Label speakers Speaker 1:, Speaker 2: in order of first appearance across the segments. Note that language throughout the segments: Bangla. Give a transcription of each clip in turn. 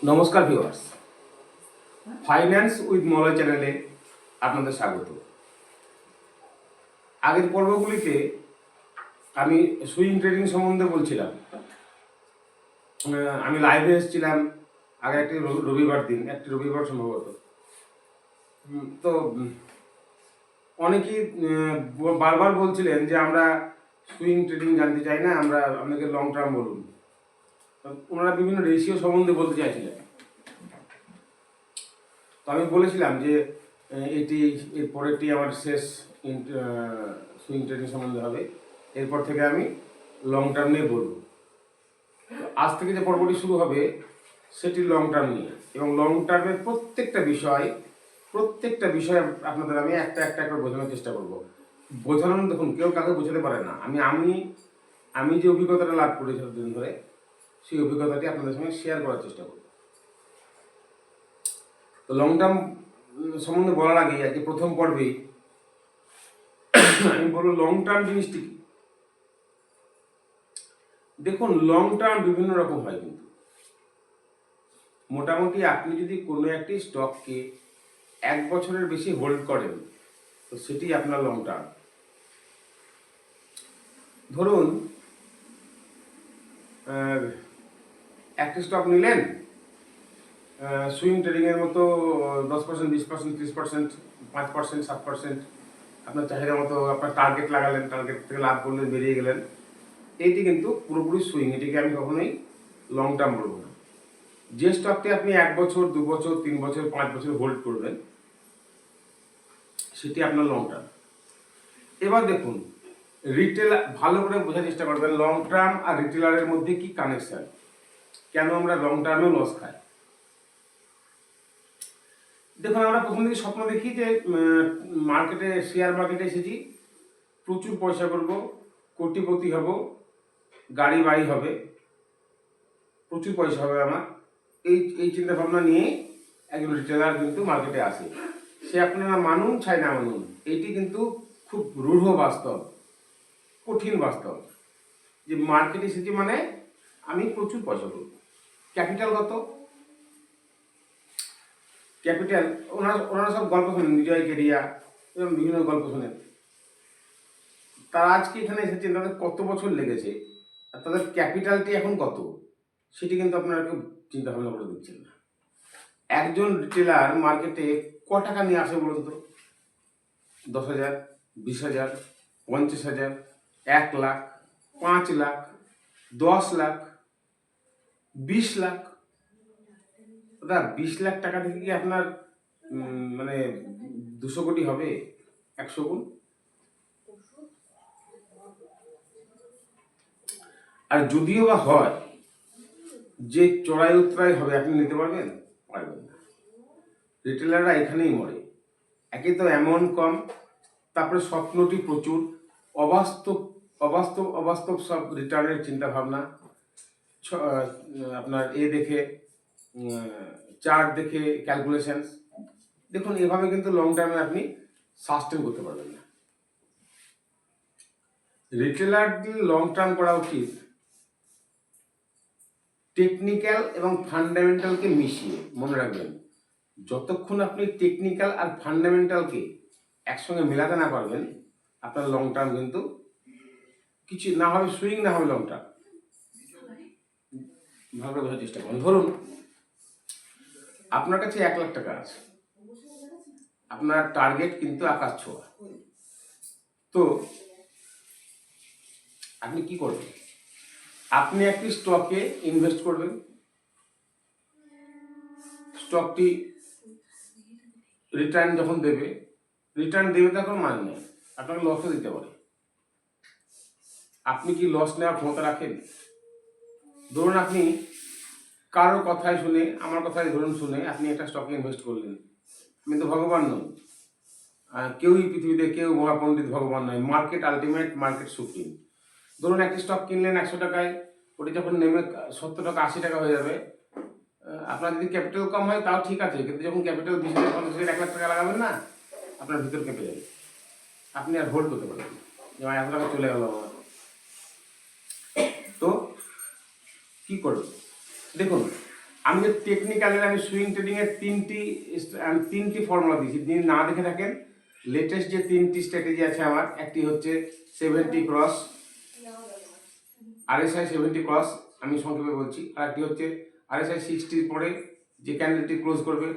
Speaker 1: নমস্কার ভিউয়ার্স, ফাইন্যান্স উইথ মলয় চ্যানেলে আপনাদের স্বাগত। আগের পর্বগুলিতে আমি সুইং ট্রেডিং সম্বন্ধে বলছিলাম। আমি লাইভে এসেছিলাম আগে একটি রবিবার সম্ভবত। তো অনেকেই বারবার বলছিলেন যে আমরা সুইং ট্রেডিং জানতে চাই না, আমরা আপনাকে লং টার্ম বলুন। ওনারা বিভিন্ন রেশিও সম্বন্ধে বলতে চাইছিলেন। তো আমি বলেছিলাম যে এর পরেরটি আমার শেষ সুইং ট্রেডিং সম্বন্ধে হবে। এরপর থেকে আমি লং টার্ম নিয়ে বলব। আজ থেকে যে পর্বটি শুরু হবে সেটি লং টার্ম নিয়ে, এবং লং টার্মের প্রত্যেকটা বিষয় আপনাদের আমি একটা করে বোঝানোর চেষ্টা করব। বোঝানোর দেখুন, কেউ কাউকে বোঝাতে পারে না। আমি যে অভিজ্ঞতাটা লাভ করেছি দিন ধরে, সেই অভিজ্ঞতাটি আপনাদের সঙ্গে শেয়ার করার চেষ্টা করব। তো লং টার্ম সম্বন্ধে বলার আগে আজকে প্রথম পর্বেই আমি বলবো লং টার্ম জিনিসটি কি। দেখুন, লং টার্ম বিভিন্ন রকম হয়, কিন্তু মোটামুটি আপনি যদি কোনো একটি স্টককে 1 বছরের বেশি হোল্ড করেন তো সেটি আপনার লং টার্ম। ধরুন একটি স্টক নিলেন, সুইং ট্রেডিংয়ের মতো 10%, 20%, 30%, 5%, 7% আপনার চাহিদা মতো আপনার টার্গেট লাগালেন, টার্গেট থেকে লাভ করলেন, বেরিয়ে গেলেন। এইটি কিন্তু পুরোপুরি সুইং, এটিকে আমি কখনোই লং টার্ম বলবো না। যে স্টকটি আপনি 1 বছর, 2 বছর, 3 বছর, 5 বছর হোল্ড করবেন সেটি আপনার লং টার্ম। এবার দেখুন, রিটেল ভালো করে বোঝার চেষ্টা করবেন লং টার্ম আর রিটেলারের মধ্যে কি কানেকশন, কেন আমরা লং টার্মেও লস খাই। দেখুন, আমরা প্রথম থেকে স্বপ্ন দেখি যে শেয়ার মার্কেটে এসেছি, প্রচুর পয়সা করব, কোটিপতি হব, গাড়ি বাড়ি হবে, প্রচুর পয়সা হবে আমার। এই চিন্তা ভাবনা নিয়ে একজন রিটেলার কিন্তু মার্কেটে আসে। সে আপনারা মানুন চাই না মানুন, এইটি কিন্তু খুব রূঢ় বাস্তব, কঠিন বাস্তব, যে মার্কেটে এসেছি মানে আমি প্রচুর পয়সা করব। ক্যাপিটাল কত? ক্যাপিটাল ওনারা সব গল্প শোনেন, বিজয় কেরিয়া এবং বিভিন্ন গল্প শোনেন। তারা আজকে এখানে এসেছেন, তাদের কত বছর লেগেছে আর তাদের ক্যাপিটালটি এখন কত, সেটি কিন্তু আপনারা কেউ চিন্তা ভাবনা করে দিচ্ছেন না। একজন রিটেলার মার্কেটে ক টাকা নিয়ে আসে বলুন তো? 10,000, 20,000, 50,000, 1 লাখ, 5 লাখ, 10 লাখ, 20 লাখ। দাদা, 20 লাখ টাকা থেকে কি আপনার মানে 200 কোটি হবে 100 গুণ? আর যদিও বা হয়, যে চড়াই উত্তরাই হবে আপনি নিতে পারবেন? পারবেন না। রিটেলাররা এখানেই মরে। একে তো অ্যামাউন্ট কম, তারপরে স্বপ্নটি প্রচুর, অবাস্তব অবাস্তব অবাস্তব সব রিটার্নের চিন্তা ভাবনা, আপনার দেখে, চার্ট দেখে ক্যালকুলেশনস। দেখুন, এভাবে কিন্তু লং টার্মে আপনি সাস্টেন করতে পারবেন না। রিটেলারদের লং টার্ম করা উচিত টেকনিক্যাল এবং ফান্ডামেন্টালকে মিশিয়ে। মনে রাখবেন, যতক্ষণ আপনি টেকনিক্যাল আর ফান্ডামেন্টালকে একসঙ্গে মেলাতে না পারবেন, আপনার লং টার্ম কিন্তু কিছু না হবে, সুইং না হবে, লং টার্ম। ভালো করে বোঝার চেষ্টা করুন। ধরুন আপনার কাছে 1 লাখ টাকা আছে, আপনার টার্গেট কিন্তু আকাশ ছোঁয়া। তো আপনি কি করবেন? আপনি একটি স্টকে ইনভেস্ট করবেন। স্টকটি রিটার্ন যখন দেবে তখন মানে নেই, আপনাকে লসও দিতে পারে। আপনি কি লস নেওয়ার ক্ষমতা রাখেন? ধরুন আপনি কারো কথায় শুনে, আমার কথায় ধরুন শুনে আপনি একটা স্টকে ইনভেস্ট করলেন। আমি তো ভগবান নই, কেউই পৃথিবীতে কেউ মহাপণ্ডিত ভগবান নয়। Market ultimate, market supreme. ধরুন একটি স্টক কিনলেন 100 টাকায়, ওটি যখন নেমে 70 টাকা 80 টাকা হয়ে যাবে, আপনার যদি ক্যাপিটাল কম হয় তাও ঠিক আছে, কিন্তু যখন ক্যাপিটাল 20,000, 50,000, 1 লাখ টাকা লাগাবেন না, আপনার ভিতর কেঁপে যাবে। আপনি আর হোল্ড করতে পারবেন যেমন 100 টাকা চলে গেল আমার। তো কি করবেন? দেখুন, আমি যে টেকনিক্যালের আমি সুইং ট্রেডিংয়ের তিনটি ফর্মুলা দিয়েছি, যদি না দেখে থাকেন লেটেস্ট যে 3টি স্ট্র্যাটেজি আছে আমার, একটি হচ্ছে 70 ক্রস, RSI 70 ক্রস, আমি সংক্ষেপে বলছি, আর একটি হচ্ছে RSI 60 পরে যে ক্যান্ডেলটি ক্লোজ করবে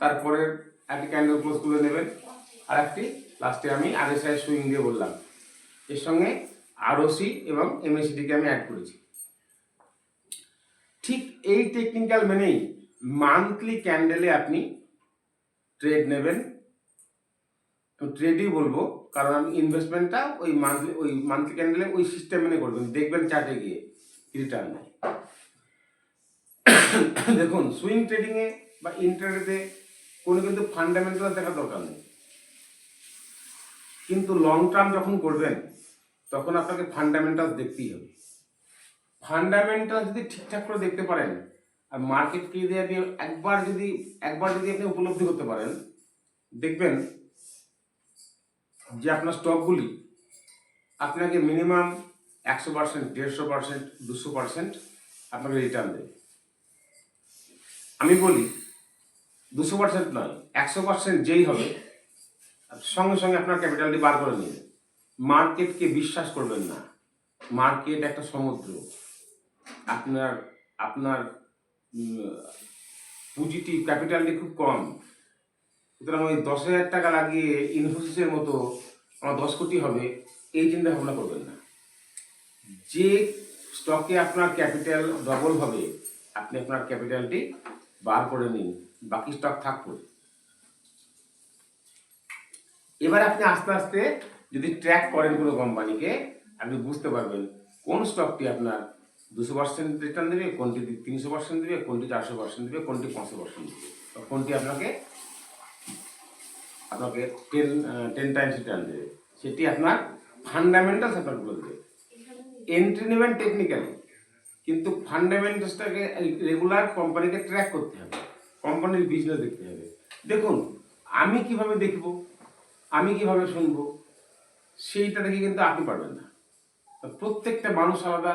Speaker 1: তারপরের একটি ক্যান্ডেল ক্লোজ করে নেবেন, আর একটি লাস্টে আমি RSI সুইং দিয়ে বললাম। এর সঙ্গে ROC এবং MACD-কে আমি অ্যাড করেছি। ঠিক এই টেকনিক্যাল মেনেই মান্থলি ক্যান্ডেলে আপনি ট্রেড নেবেন। ট্রেডই বলবো, কারণ আমি ইনভেস্টমেন্টটা ওই মান্থলি ক্যান্ডেলে ওই সিস্টেম মেনে করবেন, দেখবেন চার্টে গিয়ে রিটার্ন নেই। দেখুন, সুইং ট্রেডিংয়ে বা ইন্ট্রাডেতে কোনো কিন্তু ফান্ডামেন্টাল দেখার দরকার নেই, কিন্তু লং টার্ম যখন করবেন তখন আপনাকে ফান্ডামেন্টাল দেখতেই হবে। ফান্ডামেন্টাল যদি ঠিকঠাক করে দেখতে পারেন আর মার্কেটকে যদি আপনি একবার যদি আপনি উপলব্ধি করতে পারেন, দেখবেন যে আপনার স্টকগুলি আপনাকে মিনিমাম 100%, 150%, 200% আপনাকে রিটার্ন দেবে। আমি বলি 200% নয়, 100% যেই হবে সঙ্গে সঙ্গে আপনার ক্যাপিটালটি বার করে নিন। মার্কেটকে বিশ্বাস করবেন না, মার্কেট একটা সমুদ্র, আপনার পুঁজিটি ক্যাপিটালটি খুব কম, সুতরাং ওই 10,000 টাকা লাগিয়ে ইনফোসিসের মতো আমার 10 কোটি হবে এই চিন্তা ভাবনা করবেন না। যে স্টকে আপনার ক্যাপিটাল ডবল হবে আপনি আপনার ক্যাপিটালটি বার করে নিন, বাকি স্টক থাকবে। এবার আপনি আস্তে আস্তে যদি ট্র্যাক করেন কোনো কোম্পানিকে, আপনি বুঝতে পারবেন কোন স্টকটি আপনার 200% রিটার্ন দেবে, কোনটি 300% দেবে, কোনটি 400% দেবে, কোনটি 500% দেবে, কোনটি আপনাকে 10 টাইমস রিটার্ন দেবে। সেটি আপনার ফান্ডামেন্টালস আপনার বলবে। এন্ট্রি নেবেন টেকনিক্যালি, কিন্তু ফান্ডামেন্টালসটাকে রেগুলার কোম্পানিকে ট্র্যাক করতে হবে, কোম্পানির বিজনেস দেখতে হবে। দেখুন, আমি কিভাবে দেখব, আমি কিভাবে শুনবো, সেইটা দেখে কিন্তু আপনি পারবেন না। প্রত্যেকটা মানুষ আলাদা,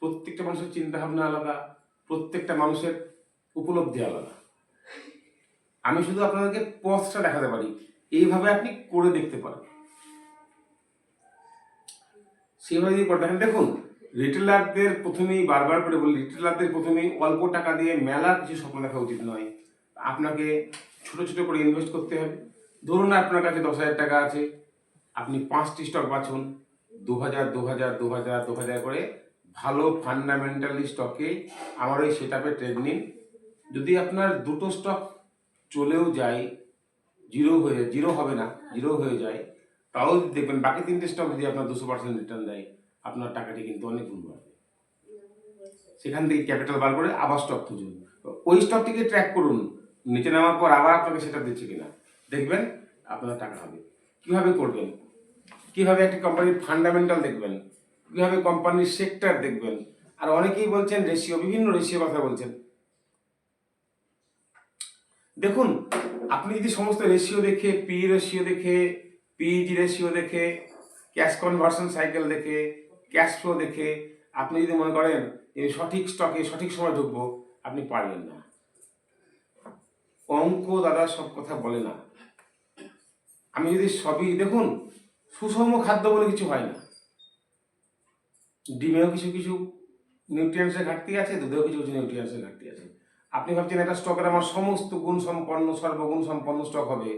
Speaker 1: প্রত্যেকটা মানুষের চিন্তা ভাবনা আলাদা, প্রত্যেকটা মানুষের উপলব্ধি আলাদা। আমি শুধু আপনাদেরকে পথটা দেখাতে পারি, এইভাবে আপনি করে দেখতে পারেন। সেভাবে যদি করে দেখেন, দেখুন রিটেলারদের প্রথমেই বারবার করে বলি, রিটেলারদের প্রথমেই অল্প টাকা দিয়ে মেলা কিছু স্বপ্ন দেখা উচিত নয়। আপনাকে ছোট ছোট করে ইনভেস্ট করতে হবে। ধরুন আপনার কাছে 10,000 টাকা আছে, আপনি 5টি স্টক বাছুন, 2,000, 2,000, 2,000, 2,000 করে ভালো ফান্ডামেন্টালি স্টকে আমার ওই সেট আপে ট্রেড নিন। যদি আপনার দুটো স্টক চলেও যায়, জিরো হবে না, জিরো হয়ে যায়, তাও দেখবেন বাকি 3টে স্টক যদি আপনার 200% রিটার্ন দেয়, আপনার টাকাটি কিন্তু অনেক গুণ বাড়বে। সেখান থেকে ক্যাপিটাল বার করে আবার স্টক খুঁজুন, ওই স্টকটিকে ট্র্যাক করুন, নিচে নামার পর আবার আপনাকে সেটা দিচ্ছে কিনা, দেখবেন আপনার টাকা হবে। কিভাবে করবেন, কিভাবে একটি কোম্পানির ফান্ডামেন্টাল দেখবেন, কিভাবে কোম্পানির সেক্টর দেখবেন। আর অনেকেই বলছেন রেশিও, বিভিন্ন রেশিও কথা বলছেন। দেখুন, আপনি যদি সমস্ত রেশিও দেখে, পি রেশিও দেখে, পিইজি রেশিও দেখে, ক্যাশ কনভার্সন সাইকেল দেখে, ক্যাশ ফ্লো দেখে আপনি যদি মনে করেন এই সঠিক স্টকে সঠিক সময় ঢুকবো, আপনি পারবেন না। অঙ্ক দাদা সব কথা বলে না। আমি যদি সবই দেখুন, সুষম খাদ্য বলে কিছু হয় না। ডিমেও কিছু কিছু নিউট্রিয়েন্টসের ঘাটতি আছে, দুধেও কিছু কিছু নিউট্রিয়েন্টসের ঘাটতি আছে। আপনি ভাবছেন একটা স্টকের আমার সমস্ত গুণ সম্পন্ন, সর্বগুণ সম্পন্ন স্টক হবে,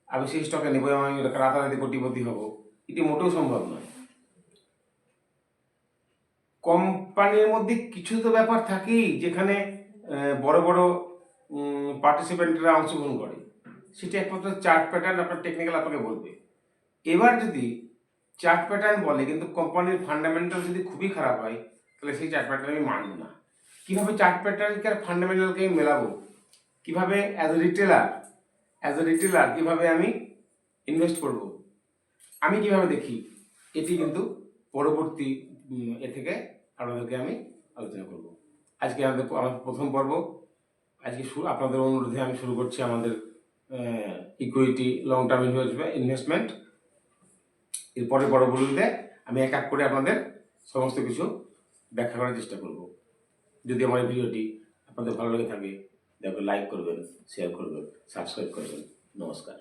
Speaker 1: আমি সেই স্টকে নেবো, আমি রাতারাতি কোটিপতি হব, এটি মোটেও সম্ভব নয়। কোম্পানির মধ্যে কিছু তো ব্যাপার থাকেই যেখানে বড় বড় পার্টিসিপেন্টরা অংশগ্রহণ করে, সেটি একমাত্র চার্ট প্যাটার্ন আপনার টেকনিক্যাল আপনাকে বলবে। এবার যদি চার্ট প্যাটার্ন বলে কিন্তু কোম্পানির ফান্ডামেন্টাল যদি খুবই খারাপ হয়, তাহলে সেই চার্ট প্যাটার্ন আমি মানব না। কীভাবে চার্ট প্যাটার্নকে আর ফান্ডামেন্টালকে মেলাবো, কীভাবে অ্যাজ এ রিটেলার কীভাবে আমি ইনভেস্ট করব, আমি কিভাবে দেখি, এটি কিন্তু পরবর্তী এ থেকে আপনাদেরকে আমি আলোচনা করব। আজকে আমাদের প্রথম পর্ব, আজকে আপনাদের অনুরোধে আমি শুরু করছি আমাদের ইকুইটি লং টার্ম ইনভেস্টমেন্ট। এরপরে পরবর্তীতে আমি এক এক করে আপনাদের সমস্ত কিছু ব্যাখ্যা করার চেষ্টা করব। যদি আমার ভিডিওটি আপনাদের ভালো লেগে থাকে দেখো লাইক করবেন, শেয়ার করবেন, সাবস্ক্রাইব করবেন। নমস্কার।